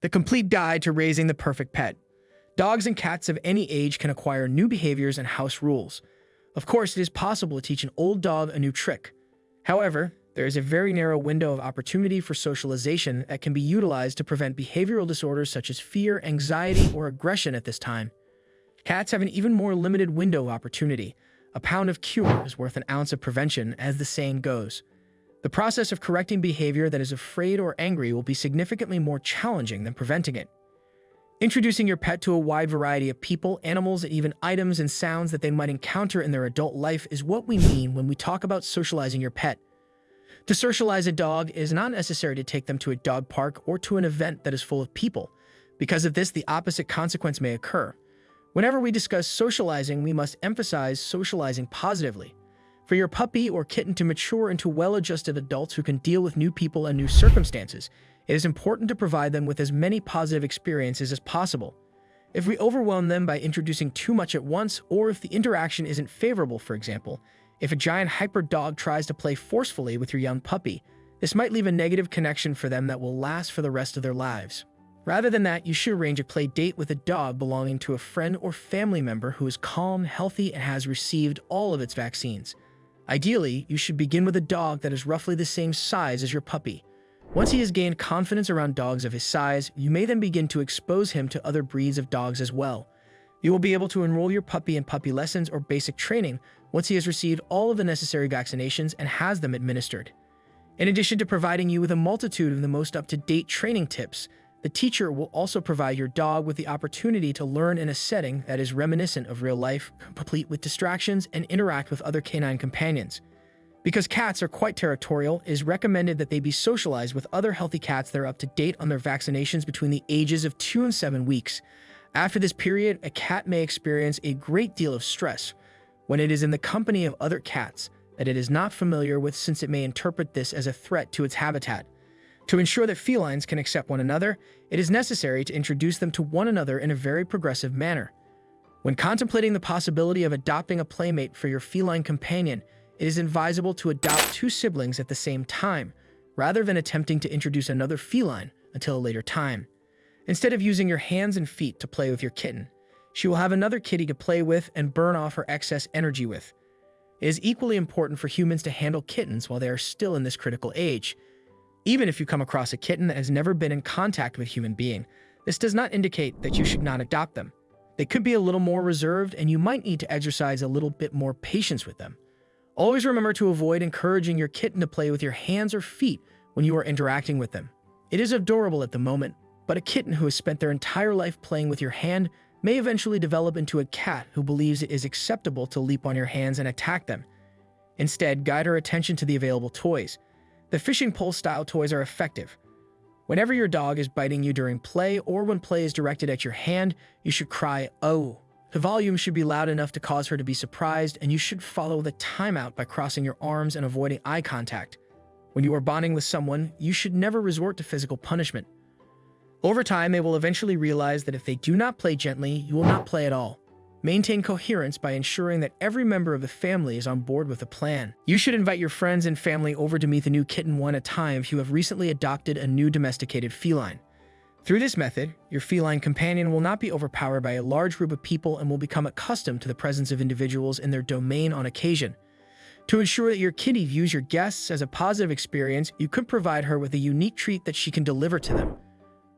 The complete guide to raising the perfect pet. Dogs and cats of any age can acquire new behaviors and house rules. Of course, it is possible to teach an old dog a new trick. However, there is a very narrow window of opportunity for socialization that can be utilized to prevent behavioral disorders such as fear, anxiety, or aggression at this time. Cats have an even more limited window of opportunity. A pound of cure is worth an ounce of prevention, as the saying goes. The process of correcting behavior that is afraid or angry will be significantly more challenging than preventing it. Introducing your pet to a wide variety of people, animals, and even items and sounds that they might encounter in their adult life is what we mean when we talk about socializing your pet. To socialize a dog, it is not necessary to take them to a dog park or to an event that is full of people. Because of this, the opposite consequence may occur. Whenever we discuss socializing, we must emphasize socializing positively. For your puppy or kitten to mature into well-adjusted adults who can deal with new people and new circumstances, it is important to provide them with as many positive experiences as possible. If we overwhelm them by introducing too much at once, or if the interaction isn't favorable, for example, if a giant hyper dog tries to play forcefully with your young puppy, this might leave a negative connection for them that will last for the rest of their lives. Rather than that, you should arrange a play date with a dog belonging to a friend or family member who is calm, healthy, and has received all of its vaccines. Ideally, you should begin with a dog that is roughly the same size as your puppy. Once he has gained confidence around dogs of his size, you may then begin to expose him to other breeds of dogs as well. You will be able to enroll your puppy in puppy lessons or basic training once he has received all of the necessary vaccinations and has them administered. In addition to providing you with a multitude of the most up-to-date training tips, the teacher will also provide your dog with the opportunity to learn in a setting that is reminiscent of real life, complete with distractions, and interact with other canine companions. Because cats are quite territorial, it is recommended that they be socialized with other healthy cats that are up to date on their vaccinations between the ages of 2 and 7 weeks. After this period, a cat may experience a great deal of stress when it is in the company of other cats that it is not familiar with, since it may interpret this as a threat to its habitat. To ensure that felines can accept one another, it is necessary to introduce them to one another in a very progressive manner. When contemplating the possibility of adopting a playmate for your feline companion, it is advisable to adopt 2 siblings at the same time, rather than attempting to introduce another feline until a later time. Instead of using your hands and feet to play with your kitten, she will have another kitty to play with and burn off her excess energy with. It is equally important for humans to handle kittens while they are still in this critical age. Even if you come across a kitten that has never been in contact with a human being, this does not indicate that you should not adopt them. They could be a little more reserved, and you might need to exercise a little bit more patience with them. Always remember to avoid encouraging your kitten to play with your hands or feet when you are interacting with them. It is adorable at the moment, but a kitten who has spent their entire life playing with your hand may eventually develop into a cat who believes it is acceptable to leap on your hands and attack them. Instead, guide her attention to the available toys. The fishing pole style toys are effective. Whenever your dog is biting you during play or when play is directed at your hand, you should cry, "Oh." The volume should be loud enough to cause her to be surprised, and you should follow the timeout by crossing your arms and avoiding eye contact. When you are bonding with someone, you should never resort to physical punishment. Over time, they will eventually realize that if they do not play gently, you will not play at all. Maintain coherence by ensuring that every member of the family is on board with the plan. You should invite your friends and family over to meet the new kitten one at a time if you have recently adopted a new domesticated feline. Through this method, your feline companion will not be overpowered by a large group of people and will become accustomed to the presence of individuals in their domain on occasion. To ensure that your kitty views your guests as a positive experience, you could provide her with a unique treat that she can deliver to them.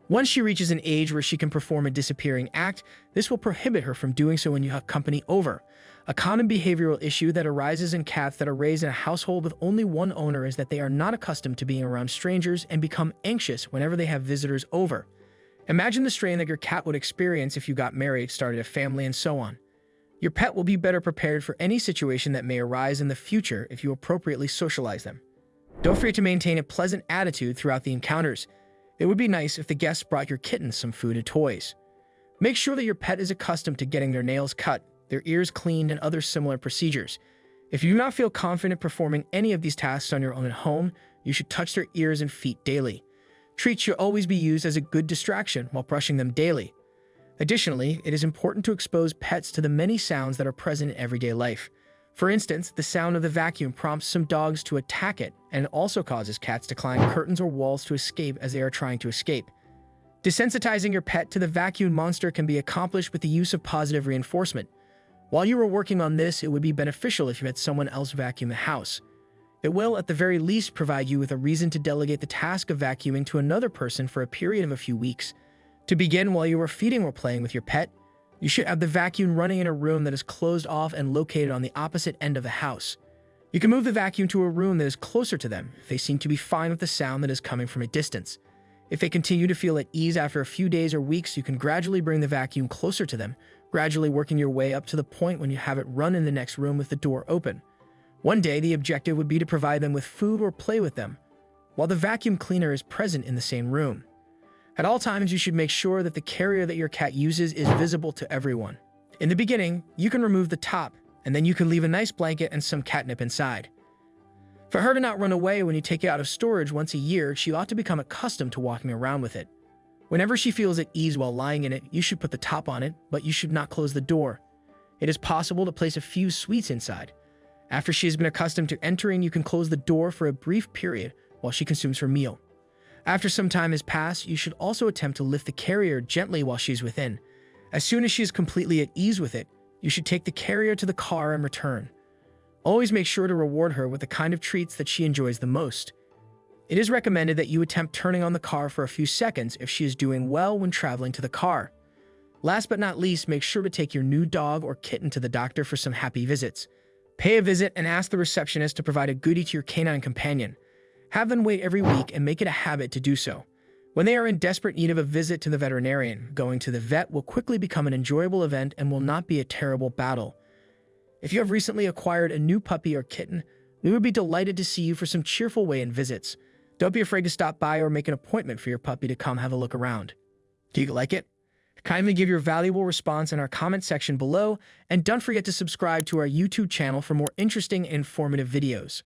Once she reaches an age where she can perform a disappearing act, this will prohibit her from doing so when you have company over. A common behavioral issue that arises in cats that are raised in a household with only one owner is that they are not accustomed to being around strangers and become anxious whenever they have visitors over. Imagine the strain that your cat would experience if you got married, started a family, and so on. Your pet will be better prepared for any situation that may arise in the future if you appropriately socialize them. Don't forget to maintain a pleasant attitude throughout the encounters. It would be nice if the guests brought your kitten some food and toys. Make sure that your pet is accustomed to getting their nails cut, their ears cleaned, and other similar procedures. If you do not feel confident performing any of these tasks on your own at home, you should touch their ears and feet daily. Treats should always be used as a good distraction while brushing them daily. Additionally, it is important to expose pets to the many sounds that are present in everyday life. For instance, the sound of the vacuum prompts some dogs to attack it, and it also causes cats to climb curtains or walls to escape as they are trying to escape. Desensitizing your pet to the vacuum monster can be accomplished with the use of positive reinforcement. While you are working on this, it would be beneficial if you had someone else vacuum the house. It will, at the very least, provide you with a reason to delegate the task of vacuuming to another person for a period of a few weeks. To begin, while you are feeding or playing with your pet, you should have the vacuum running in a room that is closed off and located on the opposite end of the house. You can move the vacuum to a room that is closer to them if they seem to be fine with the sound that is coming from a distance. If they continue to feel at ease after a few days or weeks, you can gradually bring the vacuum closer to them, gradually working your way up to the point when you have it run in the next room with the door open. One day, the objective would be to provide them with food or play with them, while the vacuum cleaner is present in the same room. At all times, you should make sure that the carrier that your cat uses is visible to everyone. In the beginning, you can remove the top, and then you can leave a nice blanket and some catnip inside. For her to not run away when you take it out of storage once a year, she ought to become accustomed to walking around with it. Whenever she feels at ease while lying in it, you should put the top on it, but you should not close the door. It is possible to place a few sweets inside. After she has been accustomed to entering, you can close the door for a brief period while she consumes her meal. After some time has passed, you should also attempt to lift the carrier gently while she's within. As soon as she is completely at ease with it, you should take the carrier to the car and return. Always make sure to reward her with the kind of treats that she enjoys the most. It is recommended that you attempt turning on the car for a few seconds if she is doing well when traveling to the car. Last but not least, make sure to take your new dog or kitten to the doctor for some happy visits. Pay a visit and ask the receptionist to provide a goodie to your canine companion. Have them wait every week and make it a habit to do so. When they are in desperate need of a visit to the veterinarian, going to the vet will quickly become an enjoyable event and will not be a terrible battle. If you have recently acquired a new puppy or kitten, we would be delighted to see you for some cheerful weigh-in visits. Don't be afraid to stop by or make an appointment for your puppy to come have a look around. Do you like it? Kindly give your valuable response in our comment section below, and don't forget to subscribe to our YouTube channel for more interesting and informative videos.